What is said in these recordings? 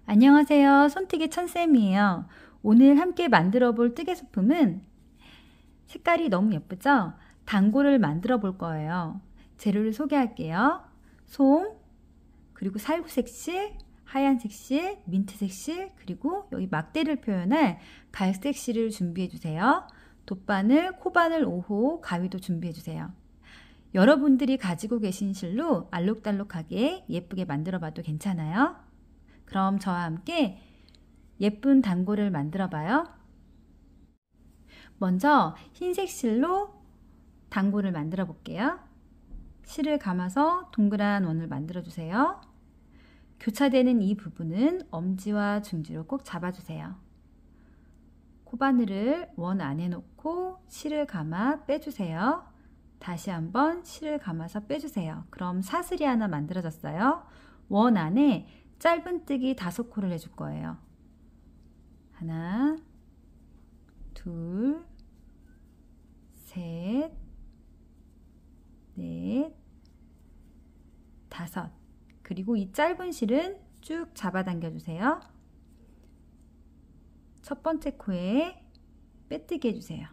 안녕하세요. 손뜨개 천쌤이에요. 오늘 함께 만들어 볼 뜨개 소품은 색깔이 너무 예쁘죠? 단골을 만들어 볼 거예요. 재료를 소개할게요. 솜, 그리고 살구색 실, 하얀색 실, 민트색 실, 그리고 여기 막대를 표현할 갈색 실을 준비해 주세요. 돗바늘, 코바늘 5호, 가위도 준비해 주세요. 여러분들이 가지고 계신 실로 알록달록하게 예쁘게 만들어 봐도 괜찮아요. 그럼 저와 함께 예쁜 단골을 만들어 봐요. 먼저 흰색 실로 단골을 만들어 볼게요. 실을 감아서 동그란 원을 만들어 주세요. 교차되는 이 부분은 엄지와 중지로 꼭 잡아주세요. 코바늘을 원 안에 놓고 실을 감아 빼주세요. 다시 한번 실을 감아서 빼주세요. 그럼 사슬이 하나 만들어졌어요. 원 안에 짧은뜨기 5코를 해줄 거예요. 하나, 둘, 셋, 넷, 5. 그리고 이 짧은 실은 쭉 잡아당겨 주세요. 첫 번째 코에 빼뜨기 해주세요.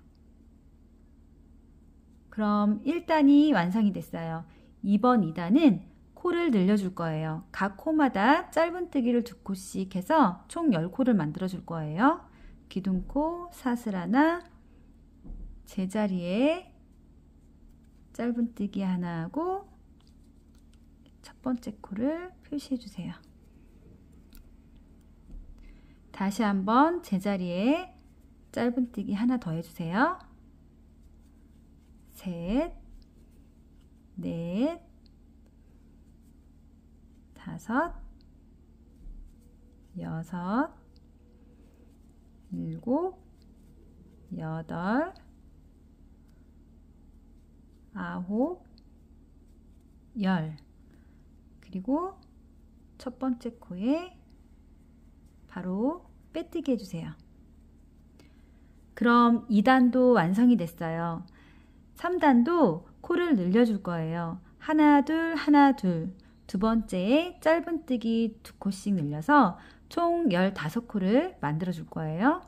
그럼 1단이 완성이 됐어요. 2번 2단은 코를 늘려줄 거예요. 각 코마다 짧은뜨기를 2코씩 해서 총 10코를 만들어 줄 거예요. 기둥코, 사슬 하나, 제자리에 짧은뜨기 하나 하고 첫 번째 코를 표시해 주세요. 다시 한번 제자리에 짧은뜨기 하나 더 해주세요. 셋, 넷, 5, 6, 7, 8, 9, 10. 그리고 첫 번째 코에 바로 빼뜨기 해주세요. 그럼 2단도 완성이 됐어요. 3단도 코를 늘려줄 거예요. 하나, 둘, 하나, 둘. 두 번째에 짧은뜨기 2코씩 늘려서 총 15코를 만들어 줄 거예요.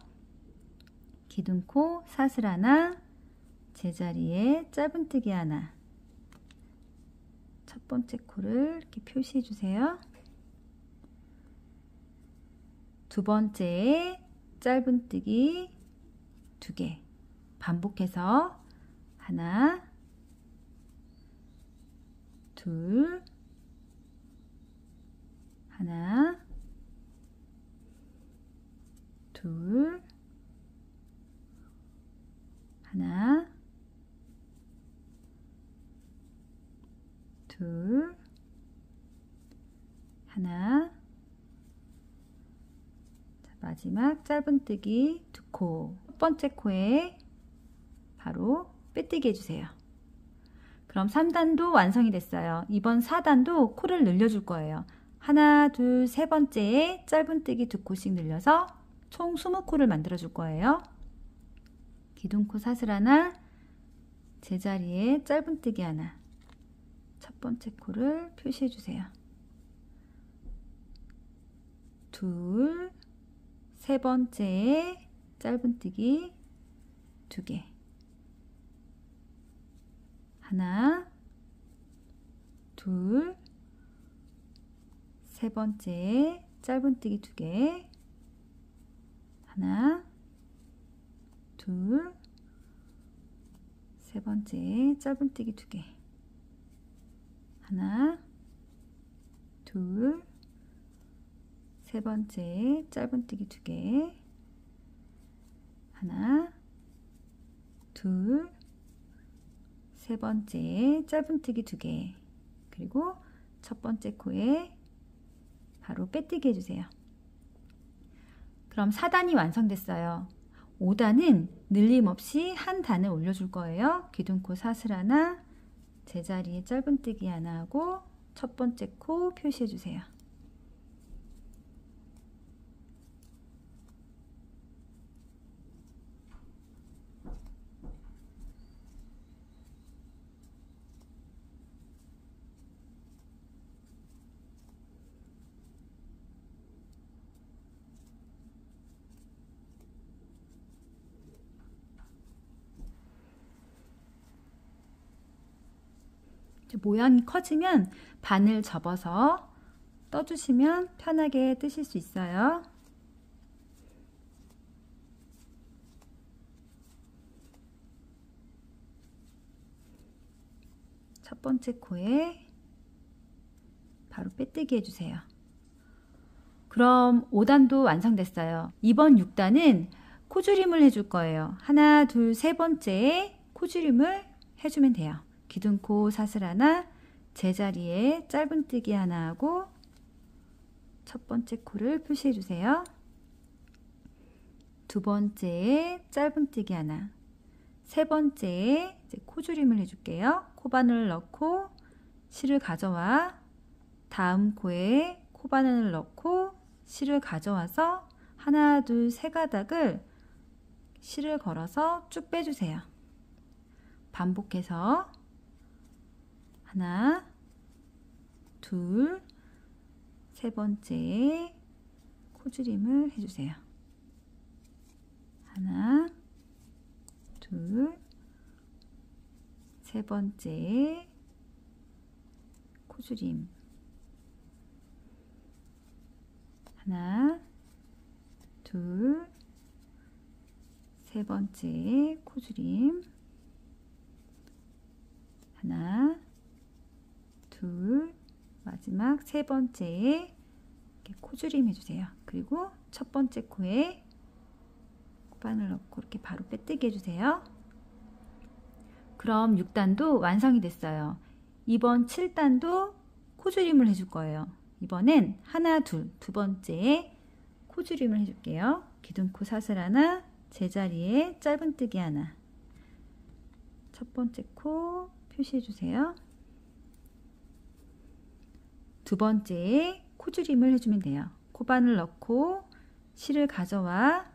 기둥코, 사슬 하나, 제자리에 짧은뜨기 하나. 첫 번째 코를 이렇게 표시해 주세요. 두 번째에 짧은뜨기 2개. 반복해서 하나, 둘, 하나, 둘, 하나, 둘, 하나. 자, 마지막 짧은뜨기 2코. 첫 번째 코에 바로 빼뜨기 해주세요. 그럼 3단도 완성이 됐어요. 이번 4단도 코를 늘려줄 거예요. 하나, 둘, 세 번째에 짧은뜨기 2코씩 늘려서 총 20코를 만들어 줄 거예요. 기둥코 사슬 하나, 제자리에 짧은뜨기 하나. 첫 번째 코를 표시해 주세요. 둘, 세 번째에 짧은뜨기 2개. 하나, 둘, 세 번째에 짧은뜨기 2개. 하나, 둘, 세 번째에 짧은뜨기 2개. 하나, 둘, 세 번째에 짧은뜨기 2개. 하나, 둘, 세 번째에 짧은뜨기 2개. 그리고 첫 번째 코에 바로 빼뜨기 해주세요. 그럼 4단이 완성됐어요. 5단은 늘림없이 한 단을 올려줄 거예요. 기둥코 사슬 하나, 제자리에 짧은뜨기 하나 하고 첫 번째 코 표시해 주세요. 모양이 커지면 반을 접어서 떠주시면 편하게 뜨실 수 있어요. 첫 번째 코에 바로 빼뜨기 해주세요. 그럼 5단도 완성됐어요. 이번 6단은 코줄임을 해줄 거예요. 하나, 둘, 세 번째에 코줄임을 해주면 돼요. 기둥코 사슬 하나, 제자리에 짧은뜨기 하나 하고 첫 번째 코를 표시해 주세요. 두 번째에 짧은뜨기 하나, 세 번째에 이제 코줄임을 해줄게요. 코바늘을 넣고 실을 가져와 다음 코에 코바늘을 넣고 실을 가져와서 하나, 둘, 세 가닥을 실을 걸어서 쭉 빼주세요. 반복해서 하나, 둘, 세 번째에 코줄임을 해주세요. 하나, 둘, 세 번째에 코줄임. 하나, 둘, 세 번째에 코줄임. 하나, 둘, 마지막 세 번째에 이렇게 코줄임 해주세요. 그리고 첫 번째 코에 코바늘 넣고 이렇게 바로 빼뜨기 해주세요. 그럼 6단도 완성이 됐어요. 이번 7단도 코줄임을 해줄 거예요. 이번엔 하나, 둘, 두 번째에 코줄임을 해줄게요. 기둥코 사슬 하나, 제자리에 짧은뜨기 하나. 첫 번째 코 표시해 주세요. 두 번째에 코줄임을 해주면 돼요. 코바늘 넣고 실을 가져와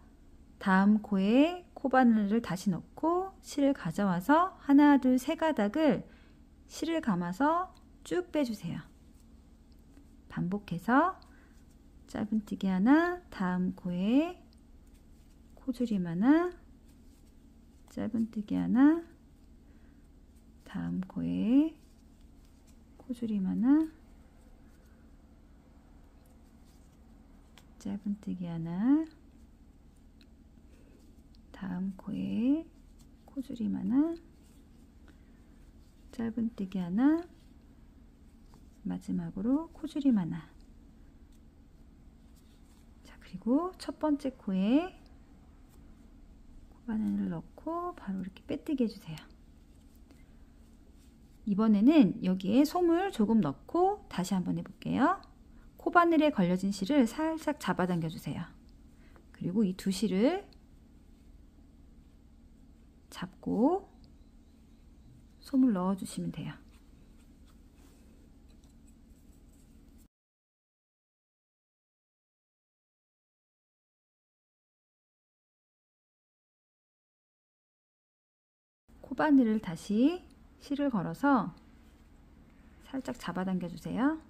다음 코에 코바늘을 다시 넣고 실을 가져와서 하나, 둘, 세 가닥을 실을 감아서 쭉 빼주세요. 반복해서 짧은뜨기 하나, 다음 코에 코줄임 하나, 짧은뜨기 하나, 다음 코에 코줄임 하나, 짧은뜨기 하나, 다음 코에 코줄임 하나, 짧은뜨기 하나, 마지막으로 코줄임 하나. 자, 그리고 첫 번째 코에 코바늘을 넣고 바로 이렇게 빼뜨기 해주세요. 이번에는 여기에 솜을 조금 넣고 다시 한번 해볼게요. 코바늘에 걸려진 실을 살짝 잡아당겨 주세요. 그리고 이 두 실을 잡고 솜을 넣어 주시면 돼요. 코바늘을 다시 실을 걸어서 살짝 잡아당겨 주세요.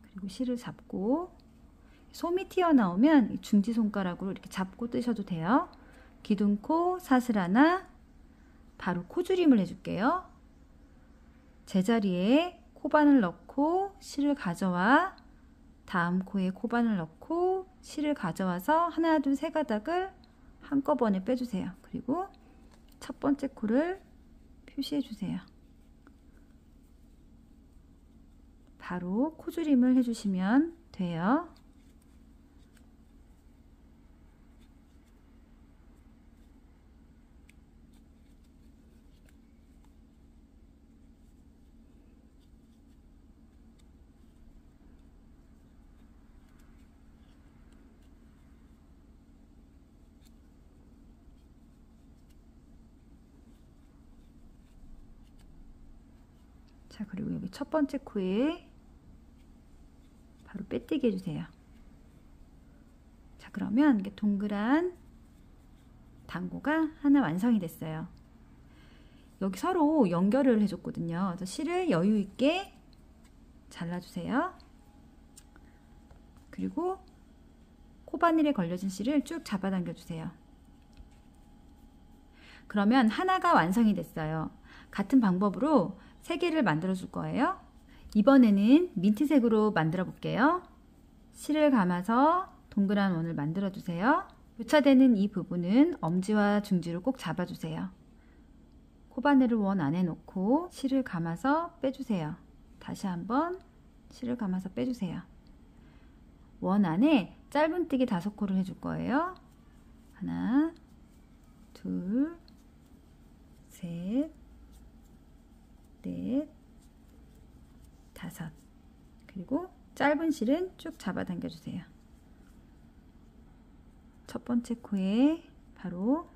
그리고 실을 잡고 솜이 튀어나오면 중지손가락으로 이렇게 잡고 뜨셔도 돼요. 기둥코 사슬 하나, 바로 코줄임을 해줄게요. 제자리에 코바늘 넣고 실을 가져와 다음 코에 코바늘 넣고 실을 가져와서 하나, 둘, 세 가닥을 한꺼번에 빼주세요. 그리고 첫 번째 코를 표시해 주세요. 바로 코줄임을 해주시면 돼요. 자, 그리고 여기 첫 번째 코에 바로 빼뜨기 해주세요. 자, 그러면 이렇게 동그란 단고가 하나 완성이 됐어요. 여기 서로 연결을 해줬거든요. 그래서 실을 여유 있게 잘라주세요. 그리고 코바늘에 걸려진 실을 쭉 잡아당겨 주세요. 그러면 하나가 완성이 됐어요. 같은 방법으로 3개를 만들어 줄 거예요. 이번에는 민트색으로 만들어 볼게요. 실을 감아서 동그란 원을 만들어 주세요. 교차되는 이 부분은 엄지와 중지로 꼭 잡아주세요. 코바늘을 원 안에 놓고 실을 감아서 빼주세요. 다시 한번 실을 감아서 빼주세요. 원 안에 짧은뜨기 5코를 해줄 거예요. 하나, 둘, 셋, 넷, 5. 그리고 짧은 실은 쭉 잡아당겨 주세요. 첫 번째 코에 바로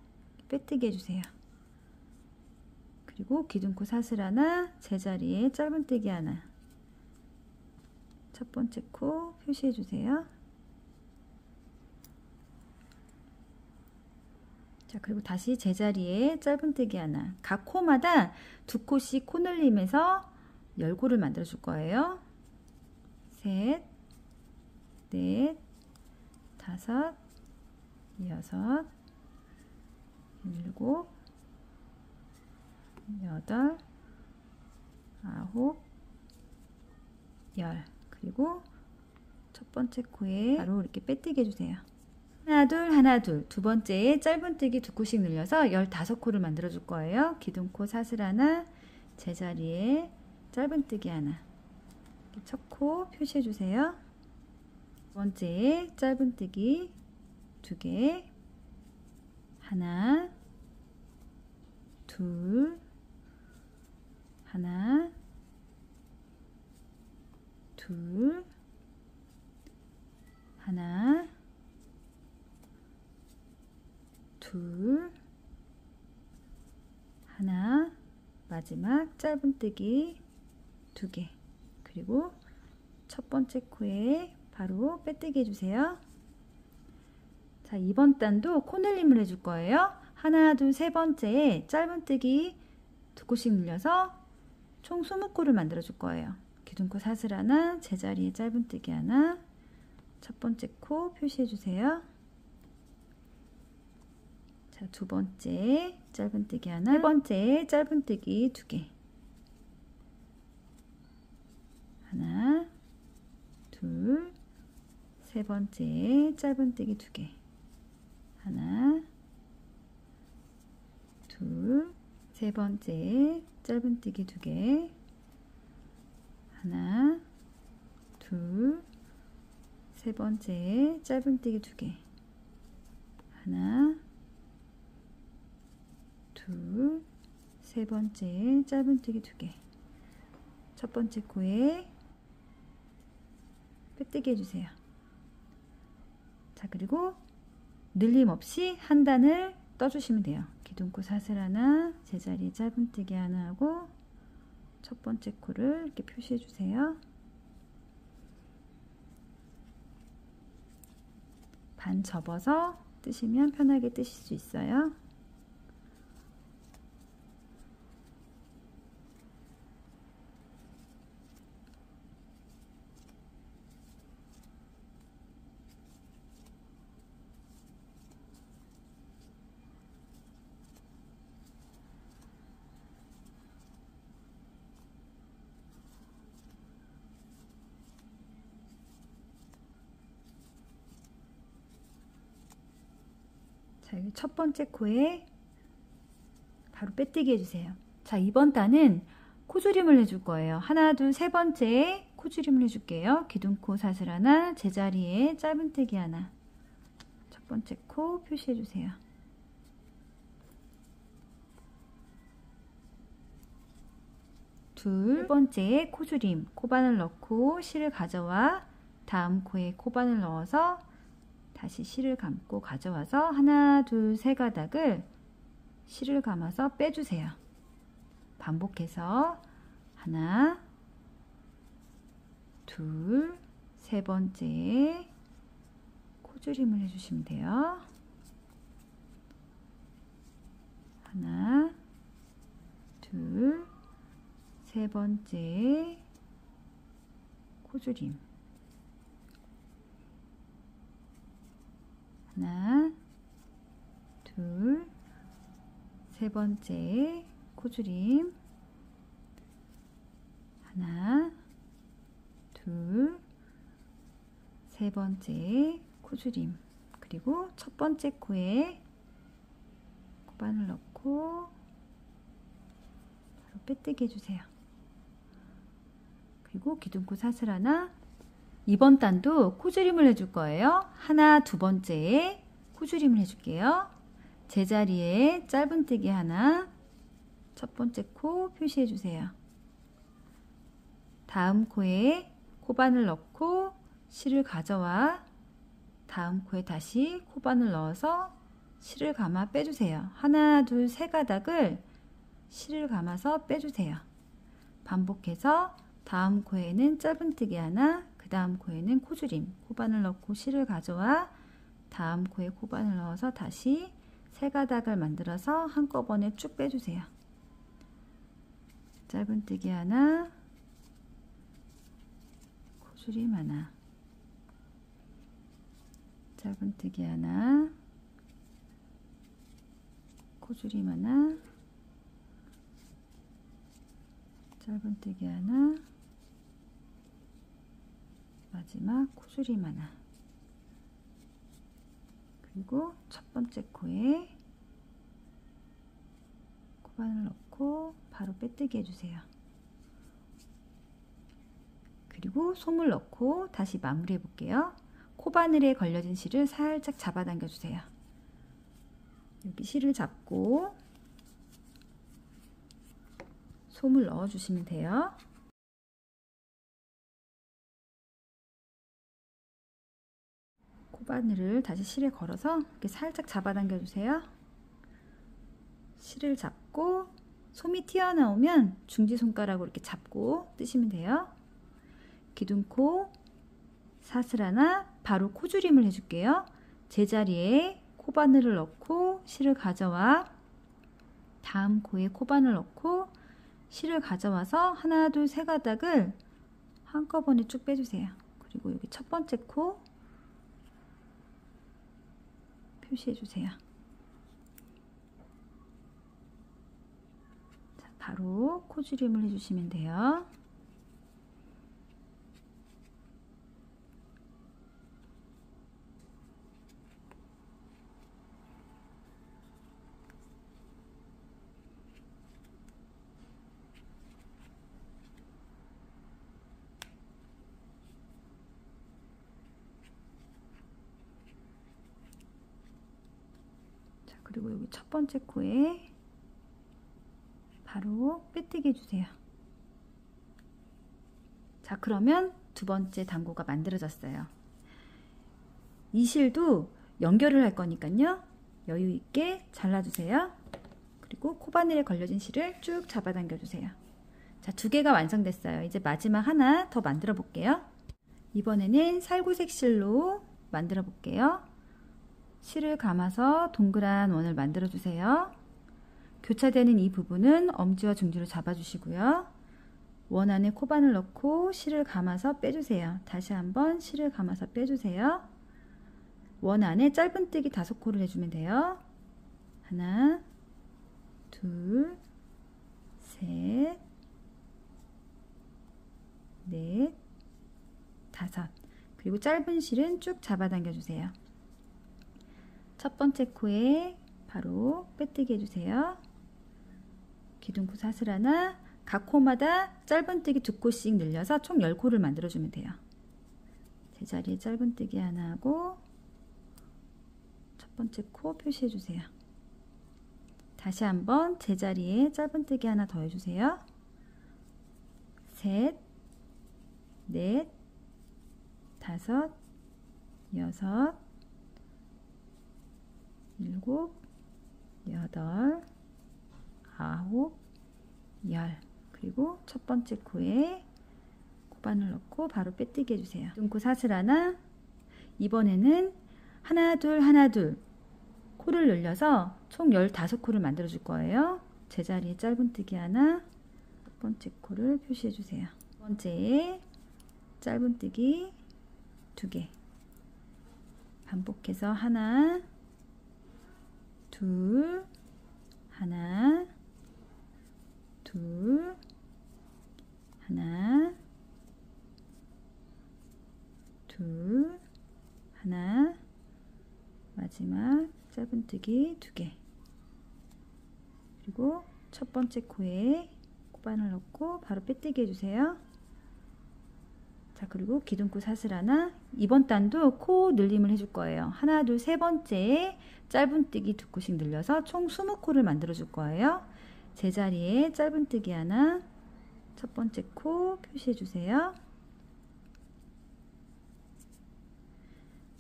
빼뜨기 해주세요. 그리고 기둥코 사슬 하나, 제자리에 짧은뜨기 하나. 첫 번째 코 표시해 주세요. 자, 그리고 다시 제자리에 짧은뜨기 하나. 각 코마다 2코씩 코 늘림에서 10코를 만들어 줄 거예요. 셋, 넷, 5, 6, 7, 8, 9, 10. 그리고 첫 번째 코에 바로 이렇게 빼뜨기 해주세요. 하나, 둘, 하나, 둘. 두 번째에 짧은뜨기 2코씩 늘려서 15코를 만들어 줄 거예요. 기둥코 사슬 하나, 제자리에 짧은뜨기 하나. 첫 코 표시해 주세요. 두 번째에 짧은뜨기 2개. 하나, 둘, 하나, 둘, 하나, 둘, 하나, 마지막 짧은뜨기 2개. 그리고 첫 번째 코에 바로 빼뜨기 해주세요. 자, 이번 단도 코늘림을 해줄 거예요. 하나, 둘, 세 번째에 짧은뜨기 2코씩 늘려서 총 20코를 만들어 줄 거예요. 기둥코 사슬 하나, 제자리에 짧은뜨기 하나. 첫 번째 코 표시해 주세요. 자, 두 번째 짧은뜨기 하나, 세 번째 짧은뜨기 2개. 하나, 둘, 세 번째 짧은뜨기 2개. 하나, 둘, 세 번째 짧은뜨기 2개. 하나, 둘, 세 번째 짧은뜨기 2개. 하나, 둘, 세 번째 짧은뜨기 2개. 첫 번째 코에 빼뜨기 해주세요. 자, 그리고 늘림 없이 한 단을 떠주시면 돼요. 기둥코 사슬 하나, 제자리에 짧은뜨기 하나 하고 첫 번째 코를 이렇게 표시해 주세요. 반 접어서 뜨시면 편하게 뜨실 수 있어요. 자, 여기 첫 번째 코에 바로 빼뜨기 해주세요. 자, 이번 단은 코줄임을 해줄 거예요. 하나, 둘, 세 번째에 코줄임을 해줄게요. 기둥코 사슬 하나, 제자리에 짧은뜨기 하나. 첫 번째 코 표시해주세요. 두 번째에 코줄임, 코바늘 넣고 실을 가져와 다음 코에 코바늘 넣어서 다시 실을 감고 가져와서 하나, 둘, 세 가닥을 실을 감아서 빼주세요. 반복해서 하나, 둘, 세 번째에 코줄임을 해주시면 돼요. 하나, 둘, 세 번째 코줄임. 하나, 둘, 세 번째 코줄임. 세 번째 코줄임, 그리고 첫 번째 코에 코바늘 넣고 바로 빼뜨기 해주세요. 그리고 기둥코 사슬 하나, 이번 단도 코줄임을 해줄 거예요. 하나, 두 번째에 코줄임을 해줄게요. 제자리에 짧은뜨기 하나, 첫 번째 코 표시해 주세요. 다음 코에 코바늘 넣고 실을 가져와 다음 코에 다시 코바늘 넣어서 실을 감아 빼주세요. 하나, 둘, 세 가닥을 실을 감아서 빼주세요. 반복해서 다음 코에는 짧은뜨기 하나, 그 다음 코에는 코줄임, 코바늘 넣고 실을 가져와 다음 코에 코바늘 넣어서 다시 세 가닥을 만들어서 한꺼번에 쭉 빼주세요. 짧은뜨기 하나, 코줄임 하나, 짧은뜨기 하나, 코줄임 하나, 짧은뜨기 하나, 마지막 코줄임 하나, 그리고 첫 번째 코에 코바늘 넣고 바로 빼뜨기 해주세요. 그리고 솜을 넣고 다시 마무리 해볼게요. 코바늘에 걸려진 실을 살짝 잡아당겨 주세요. 여기 실을 잡고 솜을 넣어 주시면 돼요. 코바늘을 다시 실에 걸어서 이렇게 살짝 잡아당겨 주세요. 실을 잡고 솜이 튀어나오면 중지손가락으로 이렇게 잡고 뜨시면 돼요. 기둥코 사슬 하나, 바로 코줄임을 해줄게요. 제자리에 코바늘을 넣고 실을 가져와 다음 코에 코바늘 넣고 실을 가져와서 하나, 둘, 세 가닥을 한꺼번에 쭉 빼주세요. 그리고 여기 첫 번째 코 표시해 주세요. 자, 바로 코줄임을 해주시면 돼요. 그리고 여기 첫 번째 코에 바로 빼뜨기 해주세요. 자, 그러면 두 번째 단고가 만들어졌어요. 이 실도 연결을 할 거니까요. 여유 있게 잘라주세요. 그리고 코바늘에 걸려진 실을 쭉 잡아당겨 주세요. 자, 두 개가 완성됐어요. 이제 마지막 하나 더 만들어 볼게요. 이번에는 살구색 실로 만들어 볼게요. 실을 감아서 동그란 원을 만들어 주세요. 교차되는 이 부분은 엄지와 중지로 잡아 주시고요. 원 안에 코바늘 넣고 실을 감아서 빼주세요. 다시 한번 실을 감아서 빼주세요. 원 안에 짧은뜨기 5코를 해주면 돼요. 하나, 둘, 셋, 넷, 다섯. 그리고 짧은 실은 쭉 잡아당겨 주세요. 첫 번째 코에 바로 빼뜨기 해주세요. 기둥코 사슬 하나, 각 코마다 짧은뜨기 2코씩 늘려서 총 10코를 만들어주면 돼요. 제자리에 짧은뜨기 하나 하고 첫 번째 코 표시해주세요. 다시 한번 제자리에 짧은뜨기 하나 더 해주세요. 셋, 넷, 다섯, 여섯, 일곱, 여덟, 아홉, 열. 그리고 첫 번째 코에 코바늘 넣고 바로 빼뜨기 해주세요. 기둥코 사슬 하나, 이번에는 하나, 둘, 하나, 둘 코를 늘려서 총 15코를 만들어 줄 거예요. 제자리에 짧은뜨기 하나, 첫 번째 코를 표시해 주세요. 두 번째에 짧은뜨기 2개. 반복해서 하나, 둘, 하나, 둘, 하나, 둘, 하나, 마지막 짧은뜨기 2개, 그리고 첫 번째 코에 코바늘 넣고 바로 빼뜨기 해주세요. 자, 그리고 기둥코 사슬 하나. 이번 단도 코 늘림을 해줄 거예요. 하나, 둘, 세 번째에 짧은뜨기 2코씩 늘려서 총 20코를 만들어 줄 거예요. 제자리에 짧은뜨기 하나, 첫 번째 코 표시해 주세요.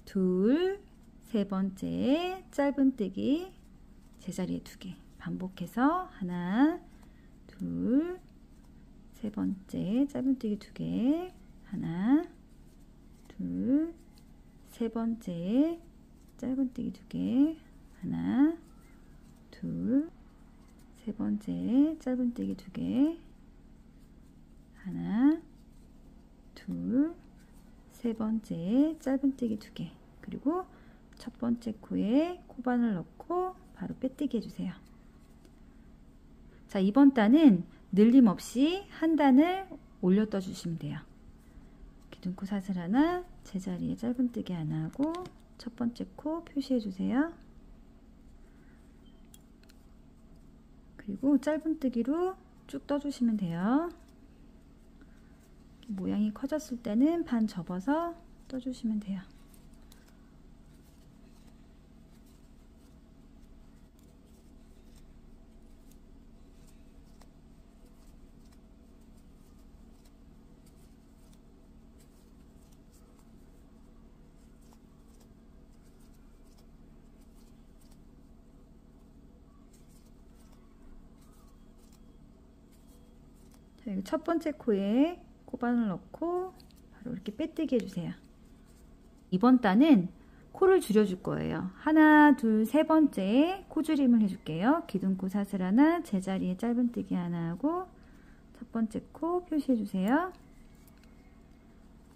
둘, 세 번째에 짧은뜨기 제자리에 2개, 반복해서 하나, 둘, 세 번째 짧은뜨기 2개, 하나, 둘, 세 번째 짧은뜨기 2개, 하나, 둘, 세 번째 짧은뜨기 2개, 하나, 둘, 세 번째 짧은뜨기 2개, 그리고 첫 번째 코에 코바늘 넣고 바로 빼뜨기 해주세요. 자, 이번 단은 늘림 없이 한 단을 올려 떠주시면 돼요. 기둥코 사슬 하나, 제자리에 짧은뜨기 하나 하고 첫 번째 코 표시해 주세요. 그리고 짧은뜨기로 쭉 떠주시면 돼요. 모양이 커졌을 때는 반 접어서 떠주시면 돼요. 자, 여기 첫 번째 코에 코바늘 넣고 바로 이렇게 빼뜨기 해주세요. 이번 단은 코를 줄여줄 거예요. 하나, 둘, 세 번째에 코줄임을 해줄게요. 기둥코 사슬 하나, 제자리에 짧은뜨기 하나 하고 첫 번째 코 표시해주세요.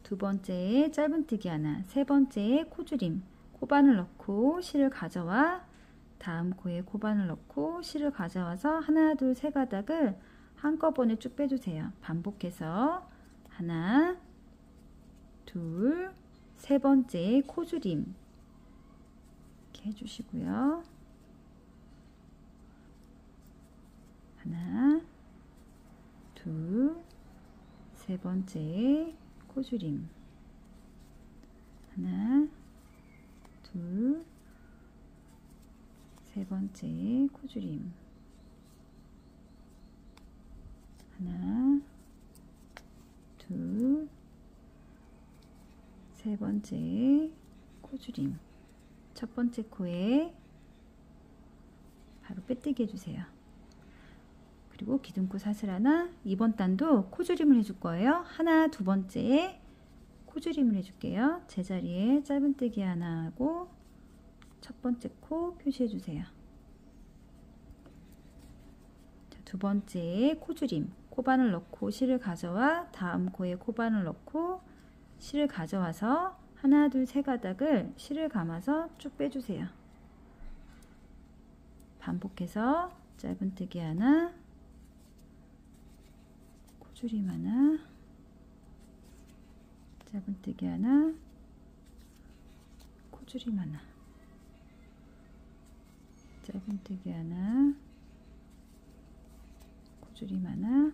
두 번째에 짧은뜨기 하나, 세 번째에 코줄임, 코바늘 넣고 실을 가져와 다음 코에 코바늘 넣고 실을 가져와서 하나, 둘, 세 가닥을 한꺼번에 쭉 빼주세요. 반복해서 하나, 둘, 세 번째 코줄임 이렇게 해주시고요. 하나, 둘, 세 번째 코줄임, 하나, 둘, 세 번째 코줄임, 하나, 둘, 세 번째 코줄임, 첫 번째 코에 바로 빼뜨기 해주세요. 그리고 기둥코 사슬 하나, 이번 단도 코줄임을 해줄 거예요. 하나, 두 번째에 코줄임을 해줄게요. 제자리에 짧은뜨기 하나 하고 첫 번째 코 표시해 주세요. 두 번째 코줄임, 코바늘 넣고 실을 가져와 다음 코에 코바늘 넣고 실을 가져와서 하나, 둘, 세 가닥을 실을 감아서 쭉 빼주세요. 반복해서 짧은뜨기 하나, 코줄임 하나, 짧은뜨기 하나, 코줄임 하나, 짧은뜨기 하나, 코줄임 하나,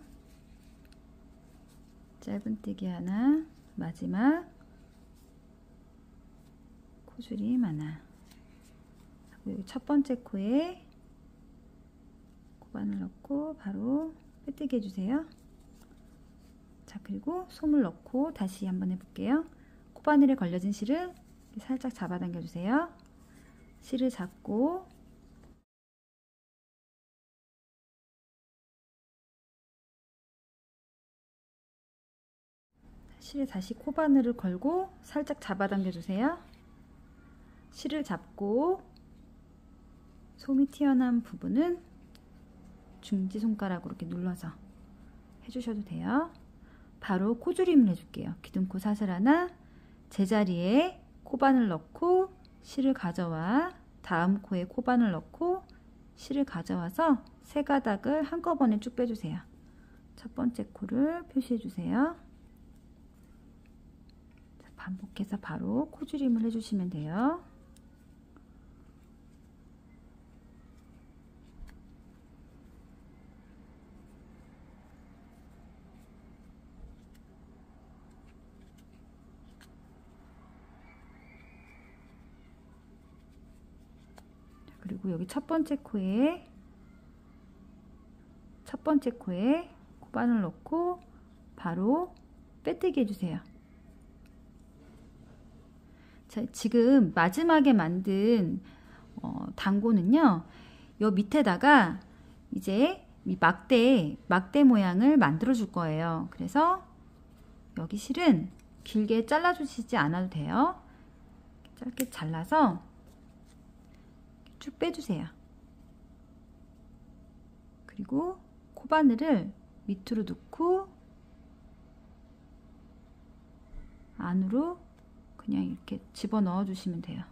짧은뜨기 하나, 마지막 코줄임 하나 하고 여기 첫 번째 코에 코바늘 넣고 바로 빼뜨기 해주세요. 자, 그리고 솜을 넣고 다시 한번 해볼게요. 코바늘에 걸려진 실을 살짝 잡아당겨 주세요. 실을 잡고 실에 다시 코바늘을 걸고 살짝 잡아당겨 주세요. 실을 잡고 솜이 튀어나온 부분은 중지손가락으로 이렇게 눌러서 해주셔도 돼요. 바로 코줄임을 해줄게요. 기둥코 사슬 하나, 제자리에 코바늘 넣고 실을 가져와 다음 코에 코바늘 넣고 실을 가져와서 세 가닥을 한꺼번에 쭉 빼주세요. 첫 번째 코를 표시해 주세요. 반복해서 바로 코줄임을 해주시면 돼요. 그리고 여기 첫 번째 코에 코바늘 넣고 바로 빼뜨기 해주세요. 자, 지금 마지막에 만든 단고는요, 요 밑에다가 이제 이 막대 모양을 만들어 줄 거예요. 그래서 여기 실은 길게 잘라 주시지 않아도 돼요. 짧게 잘라서 쭉 빼주세요. 그리고 코바늘을 밑으로 넣고 안으로 그냥 이렇게 집어넣어 주시면 돼요.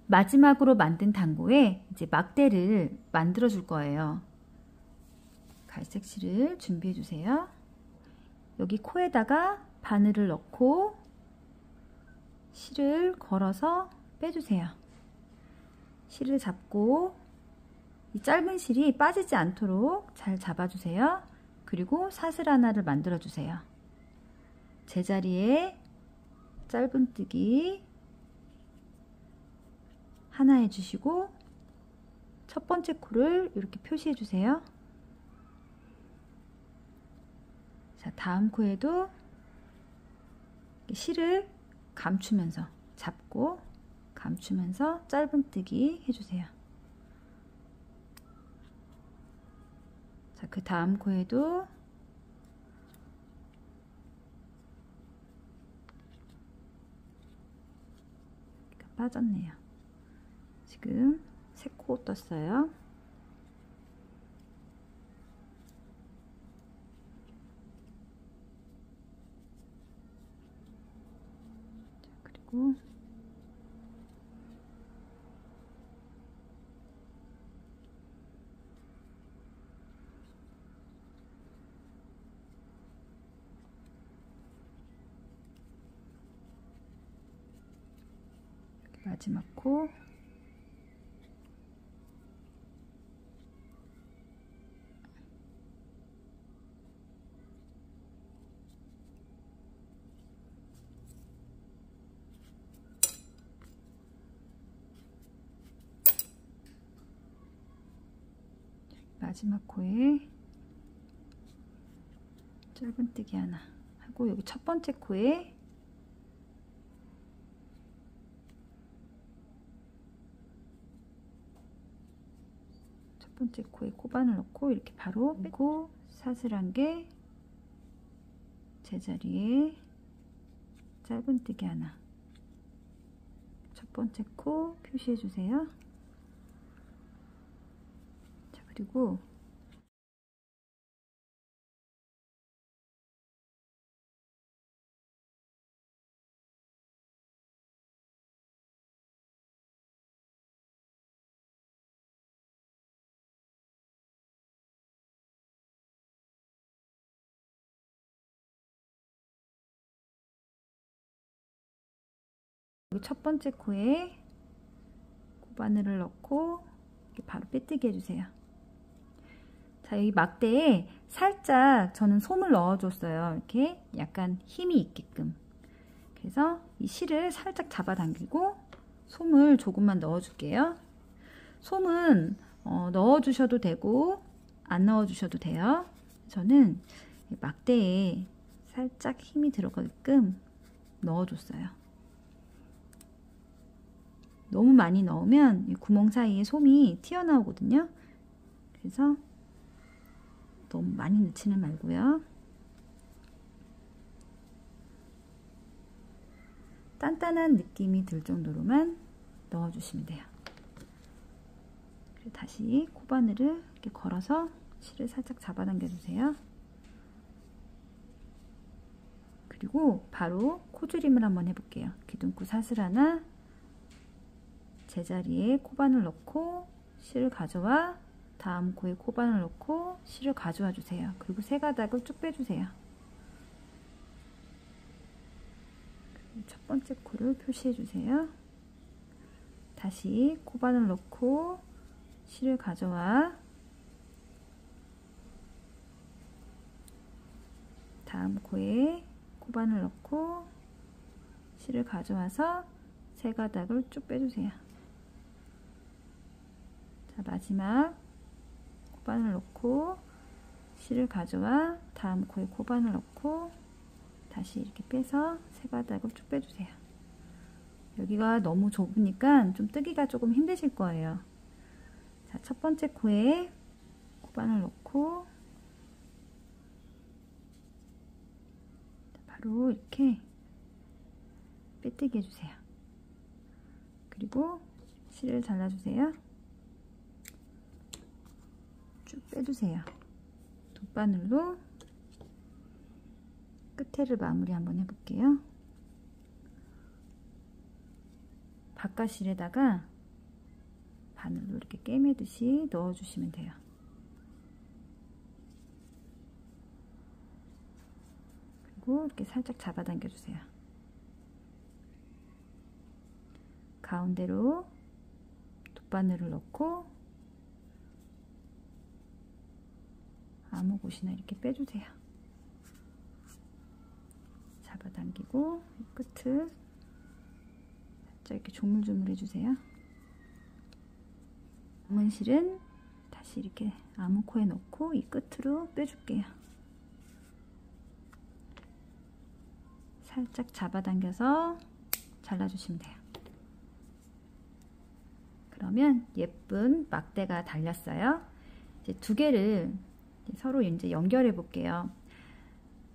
마지막으로 만든 단고에 이제 막대를 만들어 줄 거예요. 갈색 실을 준비해 주세요. 여기 코에다가 바늘을 넣고 실을 걸어서 빼주세요. 실을 잡고 이 짧은 실이 빠지지 않도록 잘 잡아주세요. 그리고 사슬 하나를 만들어 주세요. 제자리에 짧은뜨기 하나 해주시고 첫 번째 코를 이렇게 표시해 주세요. 자, 다음 코에도 실을 감추면서 잡고 감추면서 짧은뜨기 해주세요. 자, 그 다음 코에도 빠졌네요. 지금 3코 떴어요. 자, 그리고 마지막 코 마지막 코에 짧은뜨기 하나 하고 여기 첫 번째 코에 첫 번째 코에 코바늘 넣고 이렇게 바로 빼고 사슬 한 개 제자리에 짧은뜨기 하나 첫 번째 코 표시해 주세요. 자, 그리고 여기 첫 번째 코에 코바늘을 넣고 이렇게 바로 빼뜨기 해주세요. 자, 여기 막대에 살짝 저는 솜을 넣어줬어요. 이렇게 약간 힘이 있게끔. 그래서 이 실을 살짝 잡아당기고 솜을 조금만 넣어줄게요. 솜은 넣어주셔도 되고 안 넣어주셔도 돼요. 저는 막대에 살짝 힘이 들어가게끔 넣어줬어요. 너무 많이 넣으면 이 구멍 사이에 솜이 튀어나오거든요. 그래서 너무 많이 넣지는 말고요. 단단한 느낌이 들 정도로만 넣어주시면 돼요. 그리고 다시 코바늘을 이렇게 걸어서 실을 살짝 잡아당겨 주세요. 그리고 바로 코줄임을 한번 해볼게요. 기둥코 사슬 하나 제자리에 코바늘 넣고 실을 가져와 다음 코에 코바늘 넣고 실을 가져와 주세요. 그리고 세 가닥을 쭉 빼주세요. 첫 번째 코를 표시해 주세요. 다시 코바늘 넣고 실을 가져와 다음 코에 코바늘 넣고 실을 가져와서 세 가닥을 쭉 빼주세요. 자, 마지막 코바늘 넣고 실을 가져와 다음 코에 코바늘 넣고 다시 이렇게 빼서 세 가닥을 쭉 빼주세요. 여기가 너무 좁으니까 좀 뜨기가 조금 힘드실 거예요. 자, 첫 번째 코에 코바늘 넣고 바로 이렇게 빼뜨기 해주세요. 그리고 실을 잘라주세요. 쭉 빼주세요. 돗바늘로 끝에를 마무리 한번 해볼게요. 바깥실에다가 바늘로 이렇게 꿰매듯이 넣어주시면 돼요. 그리고 이렇게 살짝 잡아당겨 주세요. 가운데로 돗바늘을 넣고 아무 곳이나 이렇게 빼주세요. 잡아당기고 끝을 살짝 이렇게 조물조물 해주세요. 남은 실은 다시 이렇게 아무 코에 넣고 이 끝으로 빼줄게요. 살짝 잡아당겨서 잘라주시면 돼요. 그러면 예쁜 막대가 달렸어요. 이제 두 개를 서로 이제 연결해 볼게요.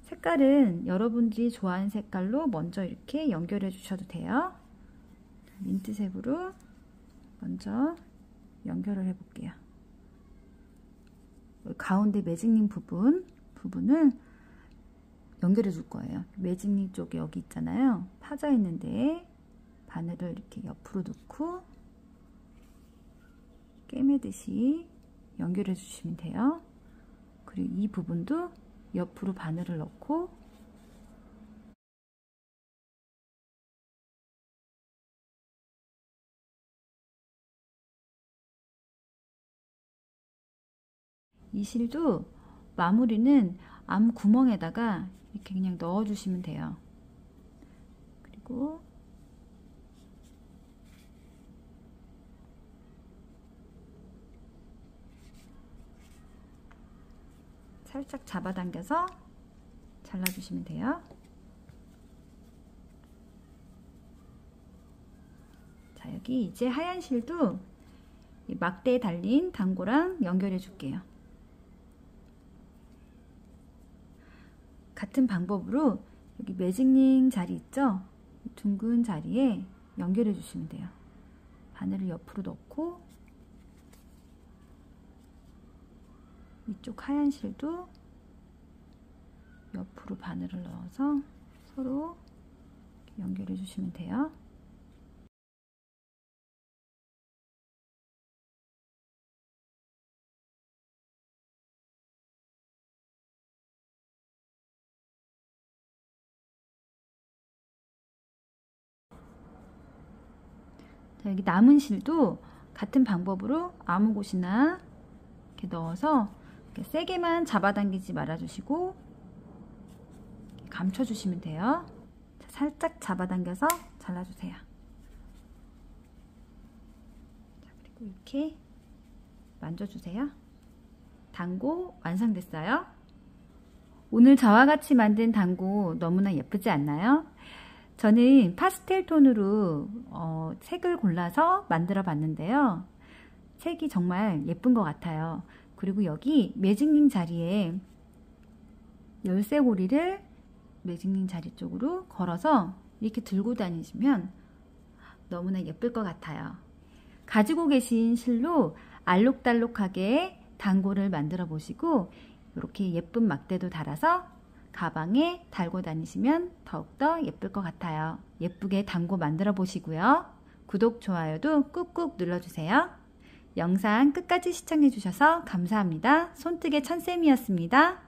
색깔은 여러분들이 좋아하는 색깔로 먼저 이렇게 연결해 주셔도 돼요. 민트색으로 먼저 연결을 해 볼게요. 가운데 매직링 부분을 연결해 줄 거예요. 매직링 쪽에 여기 있잖아요. 파져 있는데 바늘을 이렇게 옆으로 넣고 꿰매듯이 연결해 주시면 돼요. 그리고 이 부분도 옆으로 바늘을 넣고 이 실도 마무리는 암 구멍에다가 이렇게 그냥 넣어 주시면 돼요. 그리고 살짝 잡아당겨서 잘라주시면 돼요. 자, 여기 이제 하얀 실도 이 막대에 달린 단고랑 연결해 줄게요. 같은 방법으로 여기 매직링 자리 있죠? 둥근 자리에 연결해 주시면 돼요. 바늘을 옆으로 넣고 이쪽 하얀 실도 옆으로 바늘을 넣어서 서로 연결해 주시면 돼요. 자, 여기 남은 실도 같은 방법으로 아무 곳이나 이렇게 넣어서 이렇게 세게만 잡아당기지 말아주시고 감춰주시면 돼요. 자, 살짝 잡아당겨서 잘라주세요. 자, 그리고 이렇게 만져주세요. 단고 완성됐어요. 오늘 저와 같이 만든 단고 너무나 예쁘지 않나요? 저는 파스텔 톤으로 색을 골라서 만들어 봤는데요. 색이 정말 예쁜 것 같아요. 그리고 여기 매직링 자리에 열쇠고리를 매직링 자리 쪽으로 걸어서 이렇게 들고 다니시면 너무나 예쁠 것 같아요. 가지고 계신 실로 알록달록하게 단고를 만들어 보시고 이렇게 예쁜 막대도 달아서 가방에 달고 다니시면 더욱더 예쁠 것 같아요. 예쁘게 단고 만들어 보시고요. 구독, 좋아요도 꾹꾹 눌러주세요. 영상 끝까지 시청해 주셔서 감사합니다. 손뜨개 천쌤이었습니다.